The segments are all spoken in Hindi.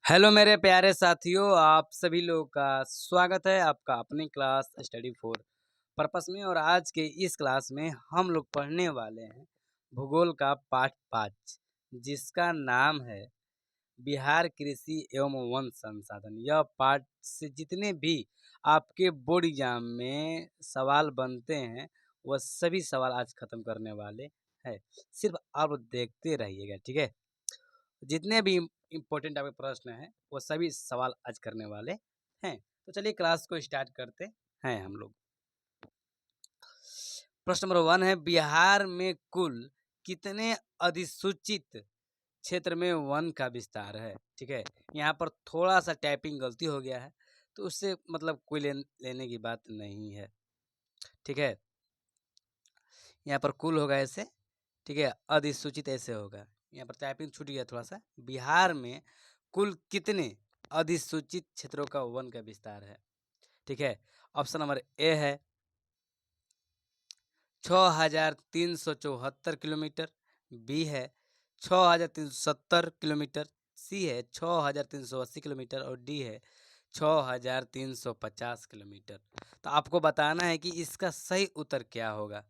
हेलो मेरे प्यारे साथियों, आप सभी लोगों का स्वागत है आपका अपनी क्लास स्टडी फॉर पर्पस में। और आज के इस क्लास में हम लोग पढ़ने वाले हैं भूगोल का पाठ 5, जिसका नाम है बिहार कृषि एवं वन संसाधन। यह पाठ से जितने भी आपके बोर्ड एग्जाम में सवाल बनते हैं वह सभी सवाल आज खत्म करने वाले हैं। सिर्फ आप देखते रहिएगा, ठीक है। जितने भी इम्पोर्टेंट आपके प्रश्न हैं वो सभी सवाल आज करने वाले हैं। तो चलिए क्लास को स्टार्ट करते हैं हम लोग। प्रश्न नंबर 1 है, बिहार में कुल कितने अधिसूचित क्षेत्र में वन का विस्तार है? ठीक है, यहाँ पर थोड़ा सा टाइपिंग गलती हो गया है, तो उससे मतलब कोई लेने की बात नहीं है, ठीक है। यहाँ पर कुल होगा ऐसे, ठीक है, अधिसूचित ऐसे होगा। यहाँ पर टाइपिंग छूट गया थोड़ा सा। बिहार में कुल कितने अधिसूचित क्षेत्रों का वन का विस्तार है? ठीक है, ऑप्शन नंबर ए है 6,374 किलोमीटर, बी है 6,370 किलोमीटर, सी है 6,380 किलोमीटर और डी है 6,350 किलोमीटर। तो आपको बताना है कि इसका सही उत्तर क्या होगा,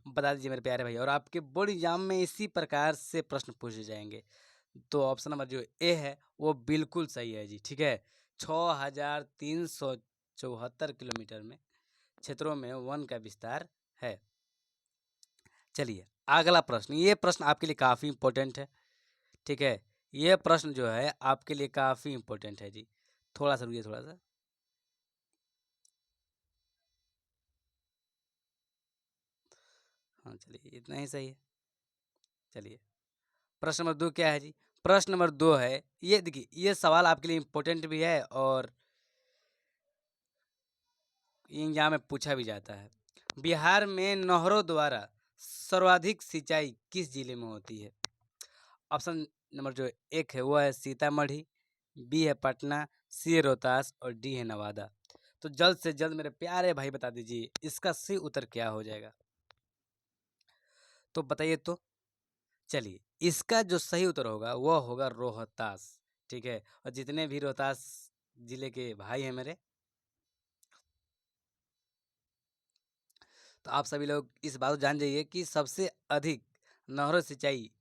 बता दीजिए मेरे प्यारे भाई। और आपके बोर्ड एग्जाम में इसी प्रकार से प्रश्न पूछे जाएंगे। तो ऑप्शन नंबर जो ए है वो बिल्कुल सही है जी, ठीक है। 6,374 किलोमीटर में क्षेत्रों में वन का विस्तार है। चलिए अगला प्रश्न, ये प्रश्न आपके लिए काफ़ी इम्पोर्टेंट है, ठीक है। ये प्रश्न जो है आपके लिए काफ़ी इम्पोर्टेंट है जी। थोड़ा सा रुकिए, थोड़ा सा। हाँ चलिए, इतना ही सही है। चलिए प्रश्न नंबर 2 क्या है जी? प्रश्न नंबर 2 है, ये देखिए, ये सवाल आपके लिए इम्पोर्टेंट भी है और एग्जाम में पूछा भी जाता है। बिहार में नहरों द्वारा सर्वाधिक सिंचाई किस जिले में होती है? ऑप्शन नंबर जो एक है वो है सीतामढ़ी, बी है पटना, सी है रोहतास और डी है नवादा। तो जल्द से जल्द मेरे प्यारे भाई बता दीजिए इसका सही उत्तर क्या हो जाएगा, तो बताइए तो। चलिए इसका जो सही उत्तर होगा वह होगा रोहतास, ठीक है। और जितने भी रोहतास जिले के भाई हैं मेरे, तो आप सभी लोग इस बात को जान जाइए कि सबसे अधिक नहरों सिंचाई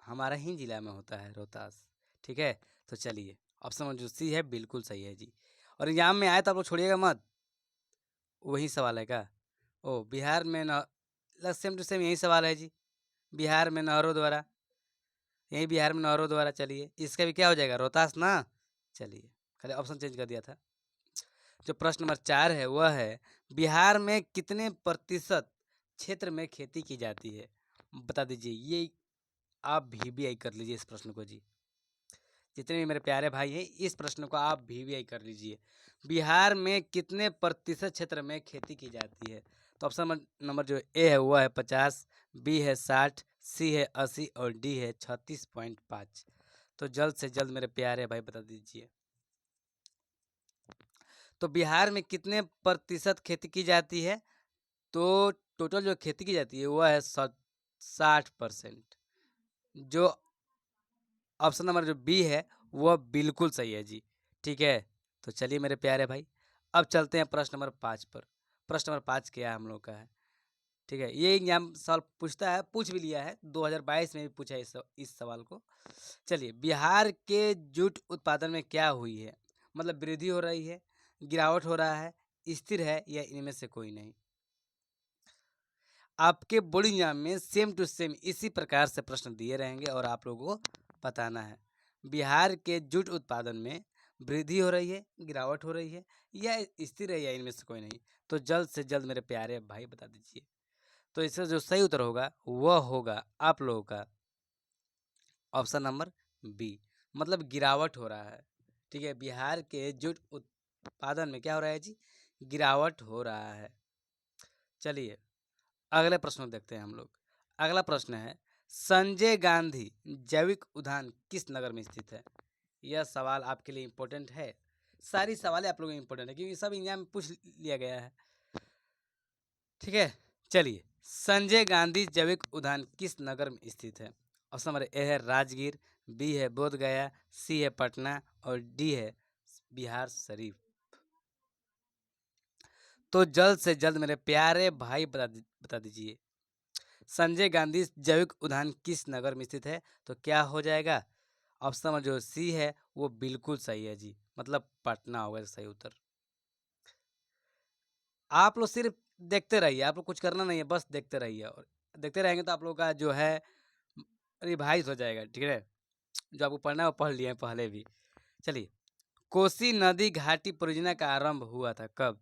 हमारा ही जिला में होता है, रोहतास, ठीक है। तो चलिए ऑप्शन नंबर जो सी है बिल्कुल सही है जी। और एग्जाम में आए तो आप लोग छोड़िएगा मत, वही सवाल है क्या? ओ बिहार में न सेम टू सेम यही सवाल है जी। बिहार में नहरों द्वारा, यही बिहार में नहरों द्वारा। चलिए इसका भी क्या हो जाएगा, रोहतास ना। चलिए खाली ऑप्शन चेंज कर दिया था। जो प्रश्न नंबर 4 है वह है, बिहार में कितने प्रतिशत क्षेत्र में खेती की जाती है? बता दीजिए। ये आप वीवीआई कर लीजिए इस प्रश्न को जी। जितने भी मेरे प्यारे भाई हैं इस प्रश्न को आप वीवीआई कर लीजिए। बिहार में कितने प्रतिशत क्षेत्र में खेती की जाती है? तो ऑप्शन नंबर जो ए है वह है 50, बी है 60, सी है 80 और डी है 36.5। तो जल्द से जल्द मेरे प्यारे भाई बता दीजिए। तो बिहार में कितने प्रतिशत खेती की जाती है? तो टोटल जो खेती की जाती है वह है 60%। जो ऑप्शन नंबर जो बी है वह बिल्कुल सही है जी, ठीक है। तो चलिए मेरे प्यारे भाई, अब चलते हैं प्रश्न नंबर 5 पर। प्रश्न नंबर 5 क्या है हम लोग का है, ठीक है। ये एग्जाम सवाल पूछता है, पूछ भी लिया है, 2022 में भी पूछा है इस सवाल को। चलिए बिहार के जूट उत्पादन में क्या हुई है? मतलब वृद्धि हो रही है, गिरावट हो रहा है, स्थिर है या इनमें से कोई नहीं? आपके बोर्ड एग्जाम में सेम टू सेम इसी प्रकार से प्रश्न दिए रहेंगे और आप लोगों को बताना है बिहार के जूट उत्पादन में वृद्धि हो रही है, गिरावट हो रही है या स्थिर है या इनमें से कोई नहीं। तो जल्द से जल्द मेरे प्यारे भाई बता दीजिए। तो इसका जो सही उत्तर होगा वह होगा आप लोगों का ऑप्शन नंबर बी, मतलब गिरावट हो रहा है, ठीक है। बिहार के जूट उत्पादन में क्या हो रहा है जी? गिरावट हो रहा है। चलिए अगले प्रश्न को देखते हैं हम लोग। अगला प्रश्न है, संजय गांधी जैविक उद्यान किस नगर में स्थित है? यह सवाल आपके लिए इम्पोर्टेंट है। सारी सवालें आप लोगों के इम्पोर्टेंट है क्योंकि सब एग्जाम में पूछ लिया गया है, ठीक है। चलिए संजय गांधी जैविक उद्यान किस नगर में स्थित है? ऑप्शन नंबर ए है राजगीर, बी है बोध गया, सी है पटना और डी है बिहार शरीफ। तो जल्द से जल्द मेरे प्यारे भाई बता दीजिए संजय गांधी जैविक उद्यान किस नगर में स्थित है। तो क्या हो जाएगा, ऑप्शन नंबर जो सी है वो बिल्कुल सही है जी, मतलब पटना होगा सही उत्तर। आप लोग सिर्फ देखते रहिए, आप लोग कुछ करना नहीं है, बस देखते रहिए और देखते रहेंगे तो आप लोग का जो है रिवाइज हो जाएगा, ठीक है। जो आपको पढ़ना है वो पढ़ लिए हैं पहले भी। चलिए, कोसी नदी घाटी परियोजना का आरंभ हुआ था कब।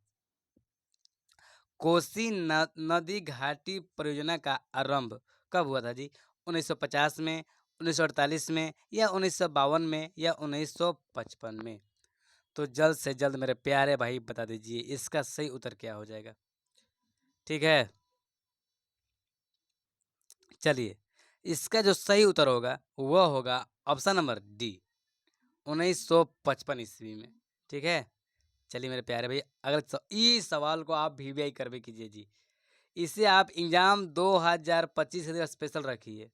कोसी नदी घाटी परियोजना का आरंभ कब हुआ था जी, 1950 में, 1948 में या 1952 में या 1955 में। तो जल्द से जल्द मेरे प्यारे भाई बता दीजिए इसका सही उत्तर क्या हो जाएगा, ठीक है। चलिए, इसका जो सही उत्तर होगा वह होगा ऑप्शन नंबर डी, 1955 ईस्वी में, ठीक है। चलिए मेरे प्यारे भाई, अगर इस सवाल को आप वीवीआई करवे कीजिए जी, इसे आप एग्जाम 2025 खातिर स्पेशल रखिए,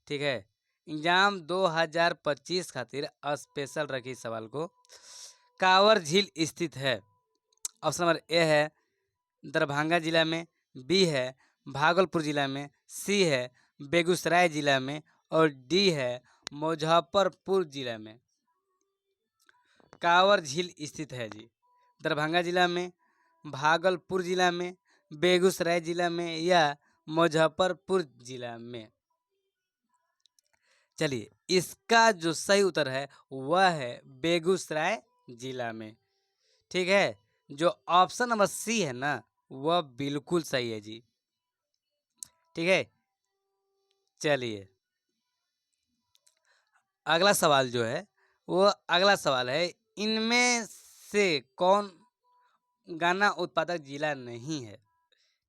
ठीक है। एग्जाम 2025 खातिर स्पेशल रखिए इस सवाल को। कांवर झील स्थित है, ऑप्शन नंबर ए है दरभंगा जिला में, बी है भागलपुर जिला में, सी है बेगूसराय जिला में और डी है मुजफ्फरपुर जिला में। कांवर झील स्थित है जी दरभंगा जिला में, भागलपुर जिला में, बेगूसराय जिला में या मुजफ्फरपुर जिला में। चलिए, इसका जो सही उत्तर है वह है बेगूसराय जिला में, ठीक है। जो ऑप्शन नंबर सी है ना वह बिल्कुल सही है जी, ठीक है। चलिए, अगला सवाल जो है वो अगला सवाल है, इनमें से कौन गन्ना उत्पादक जिला नहीं है,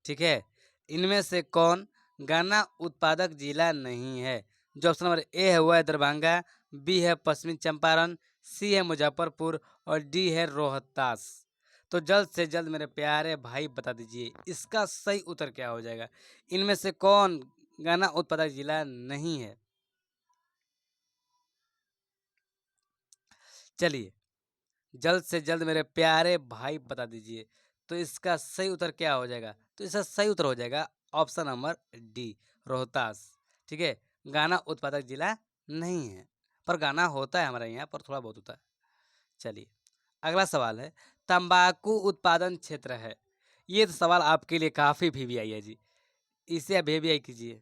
ठीक है। इनमें से कौन गन्ना उत्पादक जिला नहीं है। जो ऑप्शन नंबर ए है वह है दरभंगा, बी है पश्चिमी चंपारण, सी है मुजफ्फरपुर और डी है रोहतास। तो जल्द से जल्द मेरे प्यारे भाई बता दीजिए इसका सही उत्तर क्या हो जाएगा, इनमें से कौन गन्ना उत्पादक जिला नहीं है। चलिए, जल्द से जल्द मेरे प्यारे भाई बता दीजिए तो इसका सही उत्तर क्या हो जाएगा। तो इसका सही उत्तर हो जाएगा ऑप्शन नंबर डी, रोहतास, ठीक है। गाना उत्पादक जिला नहीं है, पर गाना होता है हमारे यहाँ पर, थोड़ा बहुत होता है। चलिए, अगला सवाल है, तंबाकू उत्पादन क्षेत्र है। ये तो सवाल आपके लिए काफ़ी वीवीआई है जी, इसे आप वीवीआई कीजिए,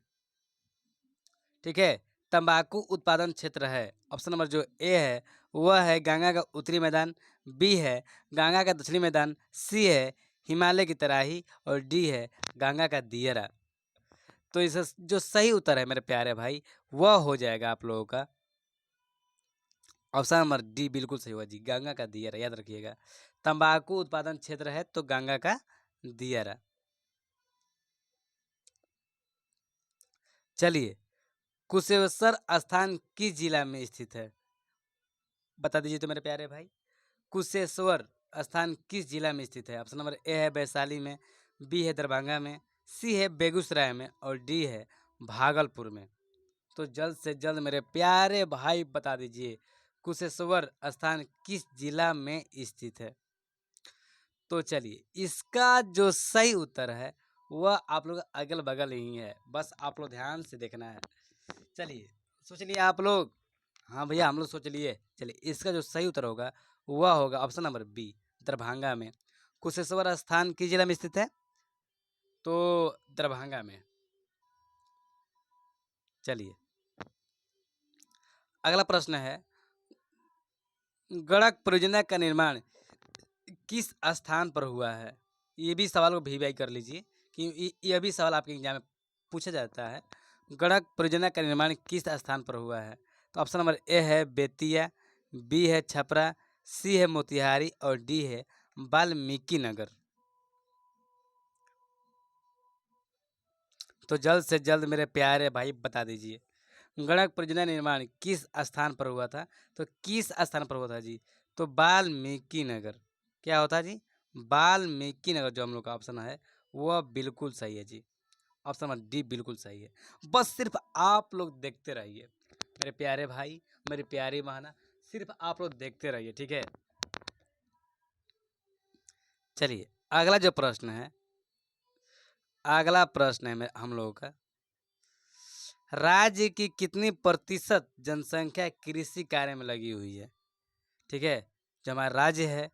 ठीक है। तंबाकू उत्पादन क्षेत्र है, ऑप्शन नंबर जो ए है वह है गंगा का उत्तरी मैदान, बी है गंगा का दक्षिणी मैदान, सी है हिमालय की तराई और डी है गंगा का दियरा। तो इस जो सही उत्तर है मेरे प्यारे भाई वह हो जाएगा आप लोगों का ऑप्शन नंबर डी, बिल्कुल सही हुआ जी, गंगा का दियरा। याद रखिएगा, तंबाकू उत्पादन क्षेत्र है तो गंगा का दियरा। चलिए, कुशेश्वर स्थान किस जिला में स्थित है, बता दीजिए तो मेरे प्यारे भाई। कुशेश्वर स्थान किस जिला में स्थित है। ऑप्शन नंबर ए है वैशाली में, बी है दरभंगा में, सी है बेगूसराय में और डी है भागलपुर में। तो जल्द से जल्द मेरे प्यारे भाई बता दीजिए कुशेश्वर स्थान किस जिला में स्थित है। तो चलिए, इसका जो सही उत्तर है वह आप लोग अगल बगल ही है, बस आप लोग ध्यान से देखना है। चलिए, सोच लिए आप लोग, हाँ भैया हम लोग सोच लिए। चलिए, इसका जो सही उत्तर होगा वह होगा ऑप्शन नंबर बी, दरभंगा में। कुशेश्वर स्थान किस जिला में स्थित है, तो दरभंगा में। चलिए, अगला प्रश्न है, गड़क परियोजना का निर्माण किस स्थान पर हुआ है। ये भी सवाल को वीवीआई कर लीजिए कि यह भी सवाल आपके एग्जाम में पूछा जाता है। गड़क परियोजना का निर्माण किस स्थान पर हुआ है। तो ऑप्शन नंबर ए है बेतिया, बी है छपरा, सी है मोतिहारी और डी है वाल्मीकि नगर। तो जल्द से जल्द मेरे प्यारे भाई बता दीजिए गड़क परियोजना निर्माण किस स्थान पर हुआ था। तो किस स्थान पर हुआ था जी, तो वाल्मीकि नगर। क्या होता है जी, वाल्मीकि नगर। जो हम लोग का ऑप्शन है वह बिल्कुल सही है जी, ऑप्शन नंबर डी बिल्कुल सही है। बस सिर्फ आप लोग देखते रहिए, मेरे प्यारे भाई, मेरी प्यारी बहना, सिर्फ आप लोग देखते रहिए, ठीक है। चलिए अगला जो प्रश्न है, अगला प्रश्न है हम लोगों का, राज्य की कितनी प्रतिशत जनसंख्या कृषि कार्य में लगी हुई है, ठीक है। जो हमारा राज्य है,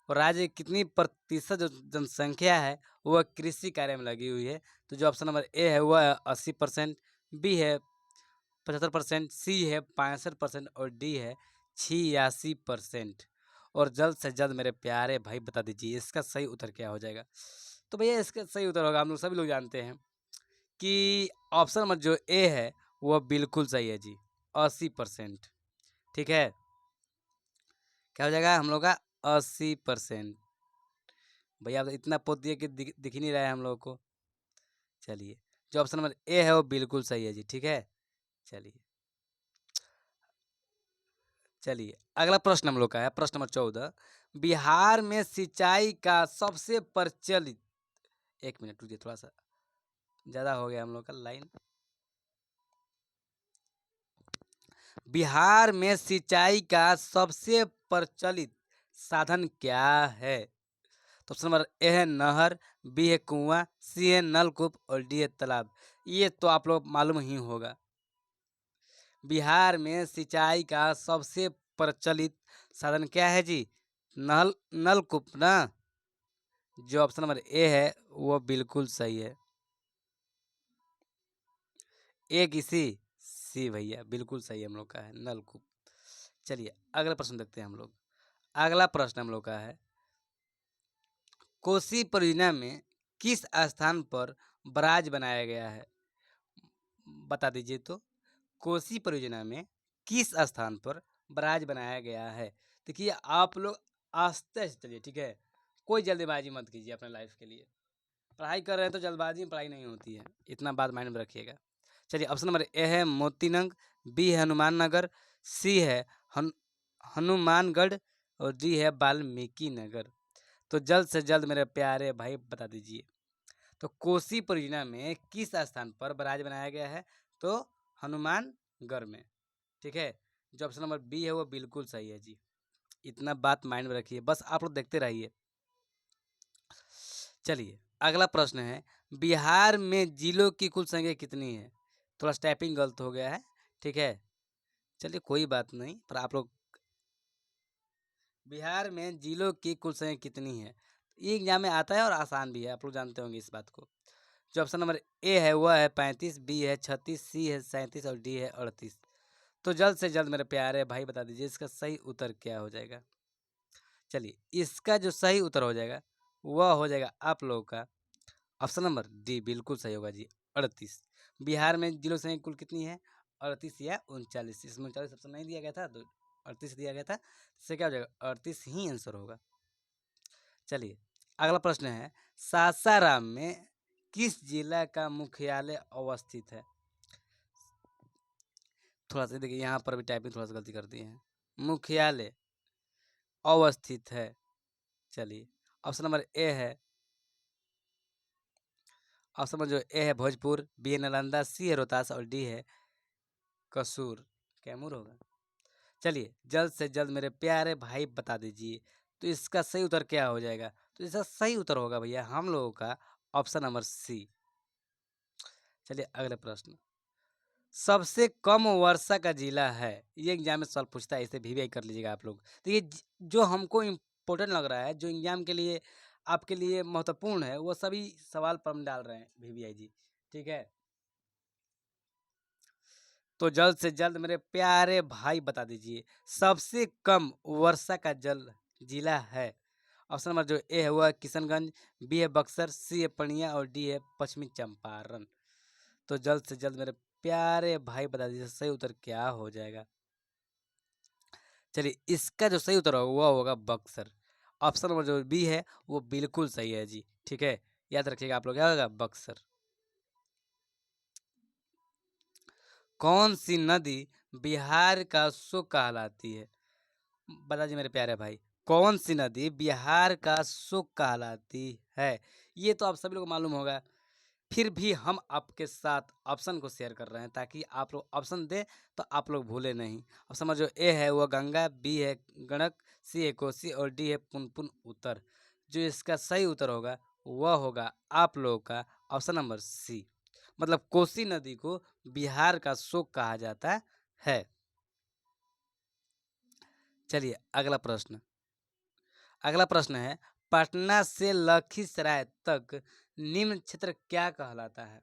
और राज्य की कितनी प्रतिशत जो जनसंख्या है वह कृषि कार्य में लगी हुई है। तो जो ऑप्शन नंबर ए है वह है 80%, बी है 75%, सी है 65% और डी है 86%। और जल्द से जल्द मेरे प्यारे भाई बता दीजिए इसका सही उत्तर क्या हो जाएगा। तो भैया इसका सही उत्तर होगा, हम लोग सभी लोग जानते हैं कि ऑप्शन नंबर जो ए है वह बिल्कुल सही है जी, 80%, ठीक है। क्या हो जाएगा हम लोग का 80%। भैया आप इतना पोत दिए कि दिख ही नहीं रहा है हम लोग को। चलिए जो ऑप्शन नंबर ए है वो बिल्कुल सही है जी, ठीक है। चलिए चलिए अगला प्रश्न हम लोग का है प्रश्न नंबर 14। बिहार में सिंचाई का सबसे प्रचलित, एक मिनट रुकिए, थोड़ा सा ज़्यादा हो गया हम लोग का लाइन। बिहार में सिंचाई का सबसे प्रचलित साधन क्या है। तो ऑप्शन नंबर ए है नहर, बी है कुआं, सी है नलकूप और डी है तालाब। ये तो आप लोग मालूम ही होगा। बिहार में सिंचाई का सबसे प्रचलित साधन क्या है जी, नलकूप ना। जो ऑप्शन नंबर ए है वो बिल्कुल सही है। ए की सी भैया बिल्कुल सही हम लोग का है, नलकूप। चलिए अगला प्रश्न देखते हैं हम लोग। अगला प्रश्न हम लोग का है, कोसी परियोजना में किस स्थान पर बराज बनाया गया है, बता दीजिए तो। कोसी परियोजना में किस स्थान पर बराज बनाया गया है। देखिए आप लोग आस्ते से चलिए, ठीक है। कोई जल्दबाजी मत कीजिए अपने लाइफ के लिए। पढ़ाई कर रहे हैं तो जल्दबाजी में पढ़ाई नहीं होती है, इतना बात माइंड में रखिएगा। चलिए ऑप्शन नंबर ए है मोतीनंग, बी है हनुमान नगर, सी है हन हनुमानगढ़ और डी है वाल्मीकि नगर। तो जल्द से जल्द मेरे प्यारे भाई बता दीजिए। तो कोसी परियोजना में किस स्थान पर बराज बनाया गया है। तो हनुमानगढ़ में, ठीक है। जो ऑप्शन नंबर बी है वो बिल्कुल सही है जी। इतना बात माइंड में रखिए, बस आप लोग देखते रहिए। चलिए अगला प्रश्न है, बिहार में जिलों की कुल संख्या कितनी है। थोड़ा टाइपिंग गलत हो गया है, ठीक है। चलिए कोई बात नहीं, पर आप लोग, बिहार में जिलों की कुल संख्या कितनी है। ये एग्जाम में आता है और आसान भी है, आप लोग जानते होंगे इस बात को। जो ऑप्शन नंबर ए है वह है 35, बी है 36, सी है 37 और डी है 38। तो जल्द से जल्द मेरे प्यारे भाई बता दीजिए इसका सही उत्तर क्या हो जाएगा। चलिए इसका जो सही उत्तर हो जाएगा वह हो जाएगा आप लोगों का ऑप्शन नंबर डी, बिल्कुल सही होगा जी, 38। बिहार में जिलों संख्या कुल कितनी है, 38 या 39। इसमें 39 ऑप्शन नहीं दिया गया था तो 38 दिया गया था, इससे क्या हो जाएगा 38 ही आंसर होगा। चलिए अगला प्रश्न है, सासाराम में किस जिला का मुख्यालय अवस्थित है। थोड़ा सा देखिए यहाँ पर भी टाइपिंग थोड़ा सा गलती कर दी है, मुख्यालय अवस्थित है। चलिए ऑप्शन नंबर ए है, ऑप्शन नंबर जो ए है भोजपुर, बी है नालंदा, सी है रोहतास और डी है कसूर, कैमूर होगा। चलिए जल्द से जल्द मेरे प्यारे भाई बता दीजिए तो इसका सही उत्तर क्या हो जाएगा। तो इसका सही उत्तर होगा भैया हम लोगों का ऑप्शन नंबर सी। चलिए अगले प्रश्न, सबसे कम वर्षा का जिला है। ये एग्जाम में सवाल पूछता है, इसे भी कर लीजिएगा आप लोग। तो ये जो हमको इम्पोर्टेंट लग रहा है, जो एग्जाम के लिए आपके लिए महत्वपूर्ण है, वो सभी सवाल पर हम डाल रहे हैं VVI जी, ठीक है। तो जल्द से जल्द मेरे प्यारे भाई बता दीजिए सबसे कम वर्षा का जल जिला है। ऑप्शन नंबर जो ए है वह है किशनगंज, बी है बक्सर, सी है पूर्णिया और डी है पश्चिमी चंपारण। तो जल्द से जल्द मेरे प्यारे भाई बता दीजिए सही उत्तर क्या हो जाएगा। चलिए इसका जो सही उत्तर होगा वो होगा बक्सर। ऑप्शन नंबर जो बी है वो बिल्कुल सही है जी, ठीक है। याद रखिएगा आप लोग, क्या होगा बक्सर। कौन सी नदी बिहार का सुख कहलाती है, बता दीजिए मेरे प्यारे भाई। कौन सी नदी बिहार का सुख कहलाती है। ये तो आप सभी लोग को मालूम होगा, फिर भी हम आपके साथ ऑप्शन को शेयर कर रहे हैं ताकि आप लोग ऑप्शन दें तो आप लोग भूले नहीं। अब समझो, ए है वह गंगा, बी है गंडक, सी है कोसी और डी है पुनपुन उत्तर। जो इसका सही उत्तर होगा वह होगा आप लोगों का ऑप्शन नंबर सी, मतलब कोसी नदी को बिहार का शोक कहा जाता है। चलिए अगला प्रश्न। अगला प्रश्न है, पटना से लखीसराय तक निम्न क्षेत्र क्या कहलाता है?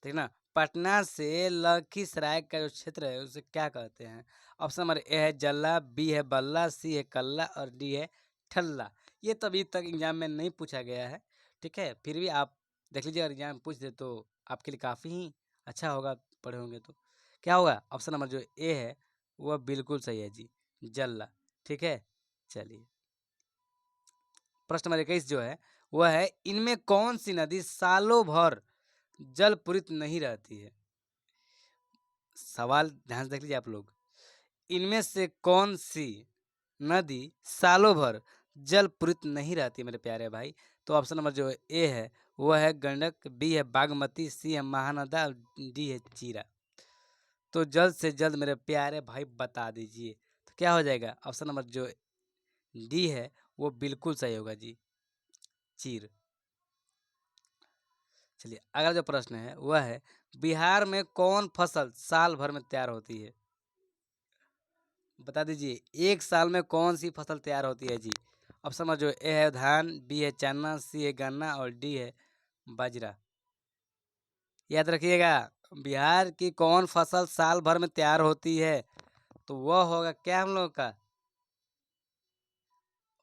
ठीक ना, पटना से लखीसराय का जो क्षेत्र है उसे क्या कहते हैं? ऑप्शन नंबर ए है जल्ला, बी है बल्ला, सी है कल्ला और डी है ठल्ला। ये तो अभी तक एग्जाम में नहीं पूछा गया है, ठीक है, फिर भी आप देख लीजिए, अगर एग्जाम में पूछ दे तो आपके लिए काफ़ी ही अच्छा होगा, पढ़े होंगे तो। क्या होगा? ऑप्शन नंबर जो ए है वह बिल्कुल सही है जी, जल्ला। ठीक है, चलिए प्रश्न नंबर 21 जो है वह है, इनमें कौन सी नदी सालों भर जल पूरित नहीं रहती है? सवाल ध्यान से देख लीजिए आप लोग। इनमें से कौन सी नदी सालों भर जल पूरित नहीं रहती मेरे प्यारे भाई? तो ऑप्शन नंबर जो ए है वह है गंडक, बी है बागमती, सी है महानदा और डी है चीरा। तो जल्द से जल्द मेरे प्यारे भाई बता दीजिए, तो क्या हो जाएगा? ऑप्शन नंबर जो डी है वो बिल्कुल सही होगा जी, चीर। चलिए अगला जो प्रश्न है वह है, बिहार में कौन फसल साल भर में तैयार होती है? बता दीजिए, एक साल में कौन सी फसल तैयार होती है जी? ऑप्शन नंबर जो ए है धान, बी है चना, सी है गन्ना और डी है बाजरा। याद रखिएगा, बिहार की कौन फसल साल भर में तैयार होती है? तो वह होगा क्या हम लोग का?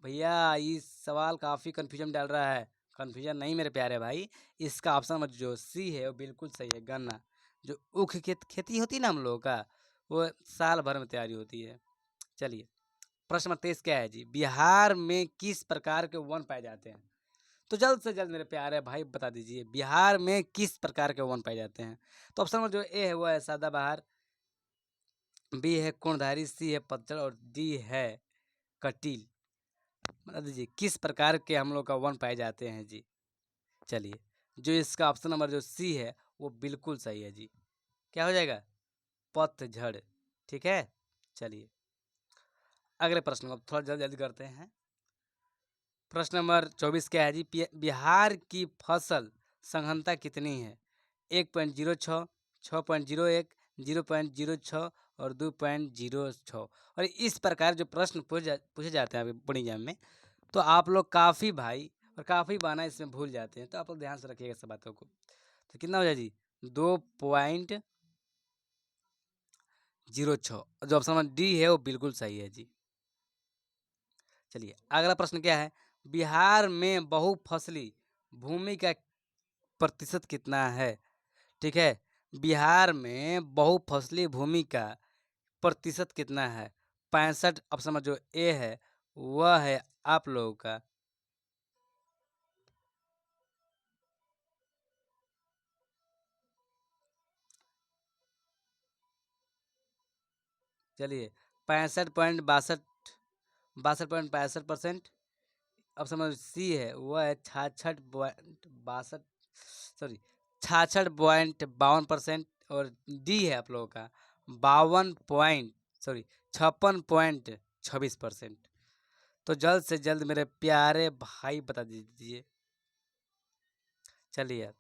भैया इस सवाल काफ़ी कन्फ्यूजन डाल रहा है। कन्फ्यूजन नहीं मेरे प्यारे भाई, इसका ऑप्शन नंबर जो सी है वो बिल्कुल सही है, गन्ना। जो ऊख खेती होती है ना हम लोगों का, वो साल भर में तैयारी होती है। चलिए प्रश्न नंबर 23 क्या है जी, बिहार में किस प्रकार के वन पाए जाते हैं? तो जल्द से जल्द मेरे प्यारे भाई बता दीजिए, बिहार में किस प्रकार के वन पाए जाते हैं? तो ऑप्शन नंबर जो ए है वो है सदाबहार, बी है कोणधारी, सी है पतझड़ और डी है कटील। बता दीजिए किस प्रकार के हम लोग का वन पाए जाते हैं जी? चलिए, जो इसका ऑप्शन नंबर जो सी है वो बिल्कुल सही है जी। क्या हो जाएगा? पतझड़। ठीक है, चलिए अगले प्रश्न को थोड़ा जल्दी जल्दी करते हैं। प्रश्न नंबर 24 क्या है जी, बिहार की फसल सघनता कितनी है? 1.06, 6.01, 0.06 और 2.06। और इस प्रकार जो प्रश्न पूछे जाते हैं अभी बोर्ड एग्जाम में, तो आप लोग काफ़ी भाई और काफ़ी बाना इसमें भूल जाते हैं, तो आप लोग ध्यान से रखिएगा सब बातों को। तो कितना हो जाए जी? 2.06। जो ऑप्शन नंबर डी है वो बिल्कुल सही है जी। चलिए अगला प्रश्न क्या है, बिहार में बहुफसली भूमि का प्रतिशत कितना है? ठीक है, बिहार में बहुफसली भूमि का प्रतिशत कितना है? 65। ऑप्शन नंबर जो ए है वह है आप लोगों का, चलिए 62.62% 62%। ऑप्शन नंबर सी है वह है 66.62, सॉरी 66.52%। और डी है आप लोगों का 56.26%। तो जल्द से जल्द मेरे प्यारे भाई बता दीजिए। चलिए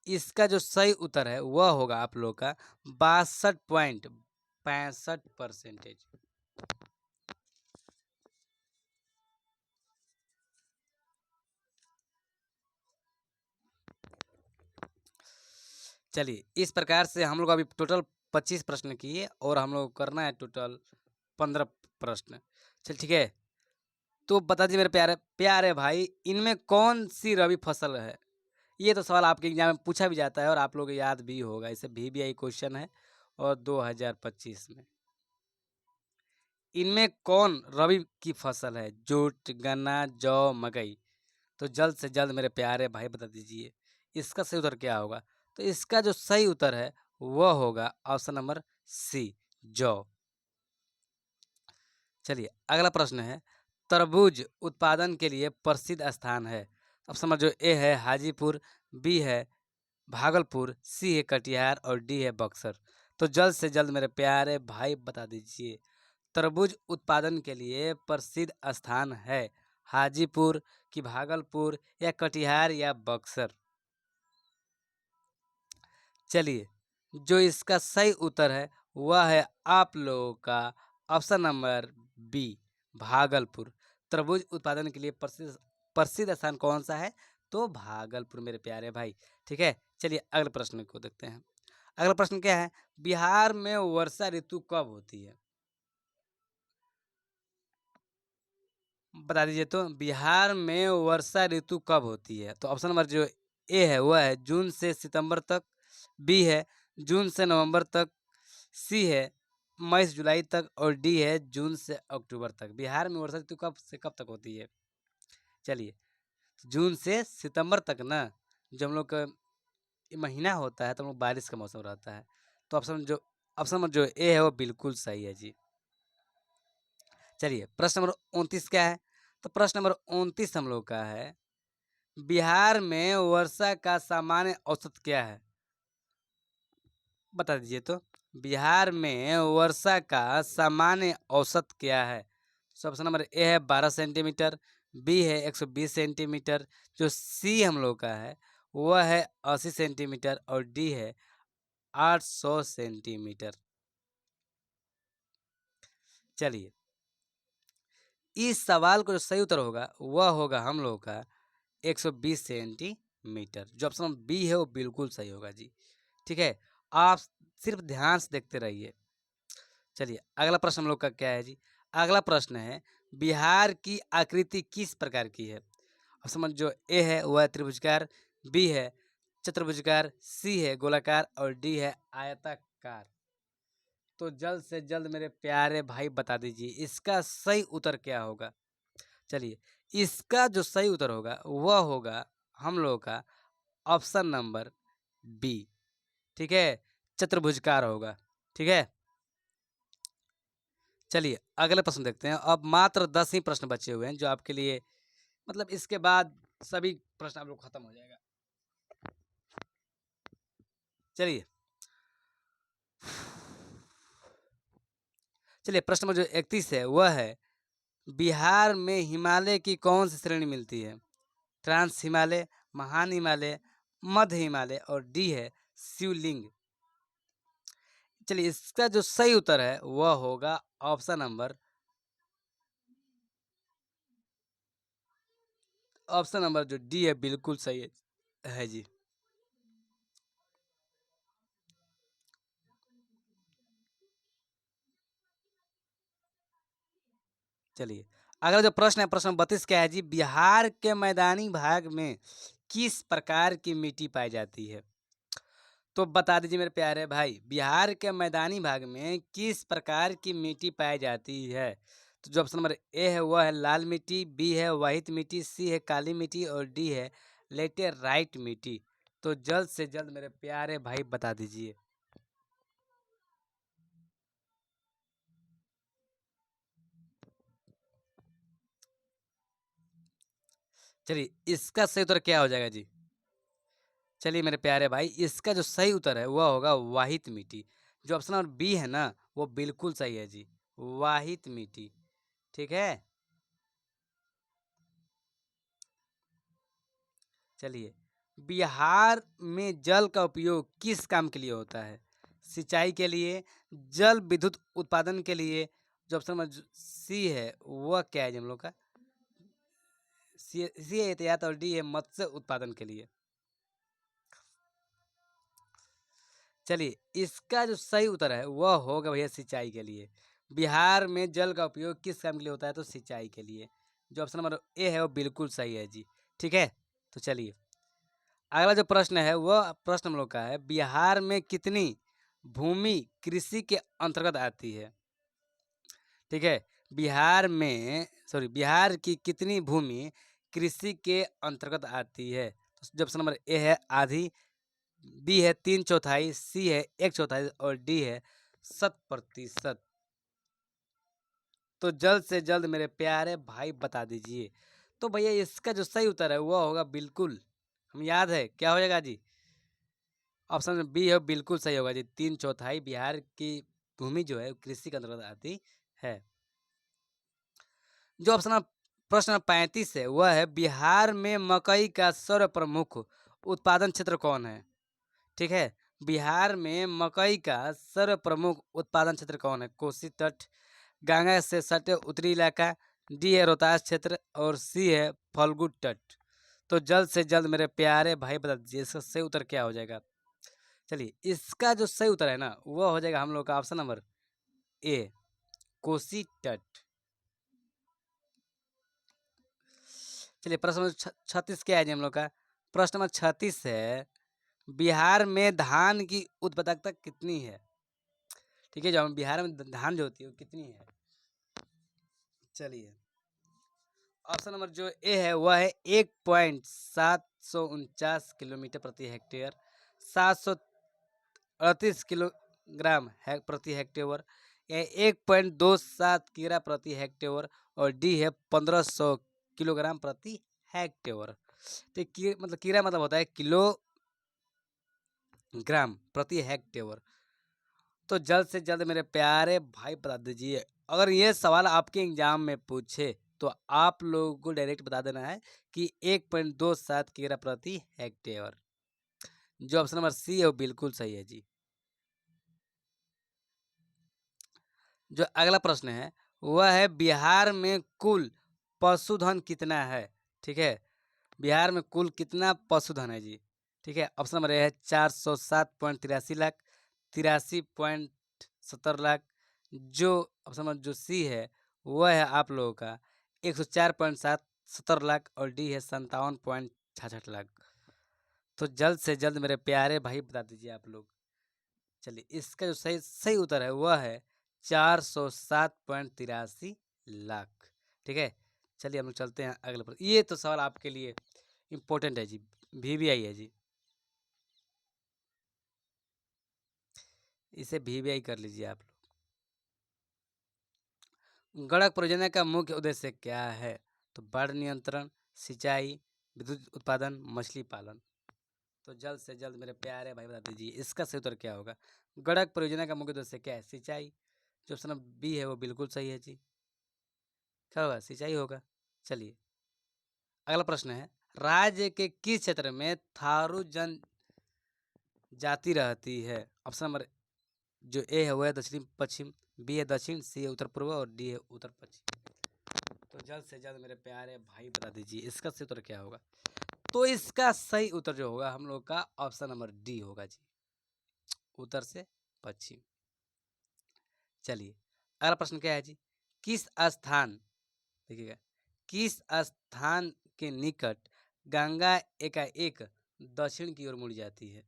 इसका जो सही उत्तर है वह होगा आप लोग का 62.65%। चलिए इस प्रकार से हम लोग अभी टोटल 25 प्रश्न किए और हम लोग करना है टोटल 15 प्रश्न। चल ठीक है, तो बता दीजिए मेरे प्यारे प्यारे भाई, इनमें कौन सी रबी फसल है? ये तो सवाल आपके एग्जाम में पूछा भी जाता है और आप लोग को याद भी होगा, इसे VBI क्वेश्चन है और 2025 में। इनमें कौन रबी की फसल है? जूट, गन्ना, जौ, मकई। तो जल्द से जल्द मेरे प्यारे भाई बता दीजिए इसका सही उत्तर क्या होगा? तो इसका जो सही उत्तर है वह होगा ऑप्शन नंबर सी, जौ। चलिए अगला प्रश्न है, तरबूज उत्पादन के लिए प्रसिद्ध स्थान है? ऑप्शन नंबर जो ए है हाजीपुर, बी है भागलपुर, सी है कटिहार और डी है बक्सर। तो जल्द से जल्द मेरे प्यारे भाई बता दीजिए, तरबूज उत्पादन के लिए प्रसिद्ध स्थान है हाजीपुर कि भागलपुर या कटिहार या बक्सर। चलिए, जो इसका सही उत्तर है वह है आप लोगों का ऑप्शन नंबर बी, भागलपुर। तरबूज उत्पादन के लिए प्रसिद्ध प्रसिद्ध स्थान कौन सा है? तो भागलपुर मेरे प्यारे भाई। ठीक है, चलिए अगले प्रश्न को देखते हैं। अगला प्रश्न क्या है? बिहार में वर्षा ऋतु कब होती है? बता दीजिए तो, बिहार में वर्षा ऋतु कब होती है? तो ऑप्शन नंबर जो ए है वह है जून से सितंबर तक, बी है जून से नवंबर तक, सी है मई से जुलाई तक और डी है जून से अक्टूबर तक। बिहार में वर्षा ऋतु कब से कब तक होती है? चलिए, जून से सितंबर तक ना, जब हम लोग का ये महीना होता है तो हम लोग बारिश का मौसम रहता है। तो ऑप्शन नंबर जो ए है वो बिल्कुल सही है जी। चलिए, प्रश्न नंबर 29 क्या है? तो प्रश्न नंबर 29 हम लोग का है, बिहार में वर्षा का सामान्य औसत क्या है? बता दीजिए तो, बिहार में वर्षा का सामान्य औसत क्या है? तो ऑप्शन नंबर ए है 12 सेंटीमीटर, बी है 120 सेंटीमीटर, जो सी हम लोग का है वह है 80 सेंटीमीटर और डी है 800 सेंटीमीटर। चलिए, इस सवाल को जो सही उत्तर होगा वह होगा हम लोग का 120 सेंटीमीटर। जो ऑप्शन बी है वो बिल्कुल सही होगा जी। ठीक है, आप सिर्फ ध्यान से देखते रहिए। चलिए, अगला प्रश्न हम लोग का क्या है जी? अगला प्रश्न है, बिहार की आकृति किस प्रकार की है? ऑप्शन नंबर जो ए है वह है त्रिभुजकार, बी है चतुर्भुजकार, सी है गोलाकार और डी है आयताकार। तो जल्द से जल्द मेरे प्यारे भाई बता दीजिए इसका सही उत्तर क्या होगा? चलिए, इसका जो सही उत्तर होगा वह होगा हम लोगों का ऑप्शन नंबर बी। ठीक है, चतुर्भुजकार होगा। ठीक है, चलिए अगले प्रश्न देखते हैं। अब मात्र 10 ही प्रश्न बचे हुए हैं जो आपके लिए, मतलब इसके बाद सभी प्रश्न आप लोग खत्म हो जाएगा। चलिए, प्रश्न नंबर जो 31 है वह है, बिहार में हिमालय की कौन सी श्रेणी मिलती है? ट्रांस हिमालय, महान हिमालय, मध्य हिमालय और डी है शिवलिंग। चलिए, इसका जो सही उत्तर है वह होगा ऑप्शन नंबर जो डी है बिल्कुल सही है जी। चलिए, अगला जो प्रश्न है प्रश्न 32 क्या है जी? बिहार के मैदानी भाग में किस प्रकार की मिट्टी पाई जाती है? तो बता दीजिए मेरे प्यारे भाई, बिहार के मैदानी भाग में किस प्रकार की मिट्टी पाई जाती है? तो जो ऑप्शन नंबर ए है वह है लाल मिट्टी, बी है वाहित मिट्टी, सी है काली मिट्टी और डी है लेटेराइट मिट्टी। तो जल्द से जल्द मेरे प्यारे भाई बता दीजिए। चलिए, इसका सही उत्तर क्या हो जाएगा जी? चलिए मेरे प्यारे भाई, इसका जो सही उत्तर है वह होगा वाहित मिट्टी। जो ऑप्शन नंबर बी है ना वो बिल्कुल सही है जी, वाहित मिट्टी। ठीक है, चलिए, बिहार में जल का उपयोग किस काम के लिए होता है? सिंचाई के लिए, जल विद्युत उत्पादन के लिए, जो ऑप्शन नंबर सी है वह क्या है जी हम लोग का? सी है यातायात और डी है मत्स्य उत्पादन के लिए। चलिए, इसका जो सही उत्तर है वह होगा भैया सिंचाई के लिए। बिहार में जल का उपयोग किस काम के लिए होता है? तो सिंचाई के लिए। जो ऑप्शन नंबर ए है वो बिल्कुल सही है जी। ठीक है, तो चलिए अगला जो प्रश्न है वह प्रश्न हम लोग का है, बिहार में कितनी भूमि कृषि के अंतर्गत आती है? ठीक है, बिहार की कितनी भूमि कृषि के अंतर्गत आती है? तो जो ऑप्शन नंबर ए है आधी, बी है 3/4, सी है 1/4 और डी है 100%। तो जल्द से जल्द मेरे प्यारे भाई बता दीजिए। तो भैया इसका जो सही उत्तर है वह होगा बिल्कुल, हम याद है क्या हो जाएगा जी? ऑप्शन बी है बिल्कुल सही होगा जी। 3/4 बिहार की भूमि जो है कृषि के अंतर्गत आती है। जो ऑप्शन प्रश्न 35 है वह है बिहार में मकई का सर्वप्रमुख उत्पादन क्षेत्र कौन है? ठीक है, बिहार में मकई का सर्वप्रमुख उत्पादन क्षेत्र कौन है? कोसी तट, गंगा से सटे उत्तरी इलाका, डी है रोहतास क्षेत्र और सी है फल्गु तट। तो जल्द से जल्द मेरे प्यारे भाई बता दीजिए इसका सही उत्तर क्या हो जाएगा। चलिए इसका जो सही उत्तर है ना वो हो जाएगा हम लोग का ऑप्शन नंबर ए, कोसी तट। चलिए प्रश्न नंबर 36 क्या है जी हम लोग का? प्रश्न नंबर 36 है बिहार में धान की उत्पादकता कितनी है? ठीक है, जो हम बिहार में धान जो होती है वो कितनी है? चलिए ऑप्शन नंबर जो ए है वह है 1.749 किलोमीटर प्रति हेक्टेयर, 738 किलोग्राम है प्रति हेक्टेयर, 1.27 कीड़ा प्रति हेक्टेयर और डी है 1500 किलोग्राम प्रति हेक्टेयर। तो मतलब कीड़ा मतलब होता है किलोग्राम प्रति हेक्टेयर। तो जल्द से जल्द मेरे प्यारे भाई बता दीजिए, अगर ये सवाल आपके एग्जाम में पूछे तो आप लोगों को डायरेक्ट बता देना है कि 1.27 कीड़ा प्रति हेक्टेयर। जो ऑप्शन नंबर सी है वो बिल्कुल सही है जी। जो अगला प्रश्न है वह है बिहार में कुल पशुधन कितना है? ठीक है, बिहार में कुल कितना पशुधन है जी? ठीक है, ऑप्शन नंबर ए है 407.83 लाख, 83.70 लाख। जो ऑप्शन नंबर जो सी है वह है आप लोगों का 104.77 लाख और डी है 57.66 लाख। तो जल्द से जल्द मेरे प्यारे भाई बता दीजिए आप लोग। चलिए इसका जो सही सही उत्तर है वह है 407.83 लाख। ठीक है, चलिए हम लोग चलते हैं अगले पर। ये तो सवाल आपके लिए इम्पोर्टेंट है जी, वीवीआई है जी, इसे वीवीआई कर लीजिए आप लोग। गड़क परियोजना का मुख्य उद्देश्य क्या है? तो बाढ़ नियंत्रण, सिंचाई, विद्युत उत्पादन, मछली पालन। तो जल्द से जल्द मेरे प्यारे भाई बता दीजिए इसका सही उत्तर क्या होगा। गड़क परियोजना का मुख्य उद्देश्य क्या है? सिंचाई। जो ऑप्शन बी है वो बिल्कुल सही है जी। क्या होगा? सिंचाई होगा। चलिए अगला प्रश्न है राज्य के किस क्षेत्र में थारू जन जाति रहती है? ऑप्शन नंबर जो ए है वह है दक्षिण पश्चिम, बी है दक्षिण, सी है उत्तर पूर्व और डी है उत्तर पश्चिम। तो जल्द से जल्द मेरे प्यारे भाई बता दीजिए इसका सही उत्तर क्या होगा। तो इसका सही उत्तर जो होगा हम लोग का ऑप्शन नंबर डी होगा जी, उत्तर से पश्चिम। चलिए अगला प्रश्न क्या है जी, किस स्थान, देखिएगा, किस स्थान के निकट गंगा एकाएक दक्षिण की ओर मुड़ जाती है?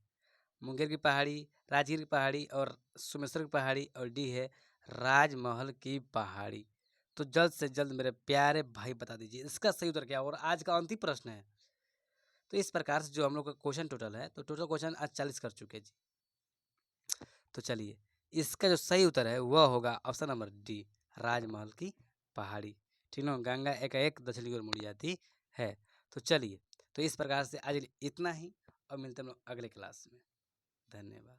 मुंगेर की पहाड़ी, राजगीर की पहाड़ी और सोमेश्वर की पहाड़ी और डी है राजमहल की पहाड़ी। तो जल्द से जल्द मेरे प्यारे भाई बता दीजिए इसका सही उत्तर क्या होगा। और आज का अंतिम प्रश्न है। तो इस प्रकार से जो हम लोग का क्वेश्चन टोटल है, तो टोटल क्वेश्चन आज 40 कर चुके जी। तो चलिए इसका जो सही उत्तर है वह होगा ऑप्शन नंबर डी, राजमहल की पहाड़ी। ठीक ना, गंगा एकाएक दक्षिण की ओर मुड़ी जाती है। तो चलिए, तो इस प्रकार से आज इतना ही और मिलते हैं हम लोग अगले क्लास में। धन्यवाद।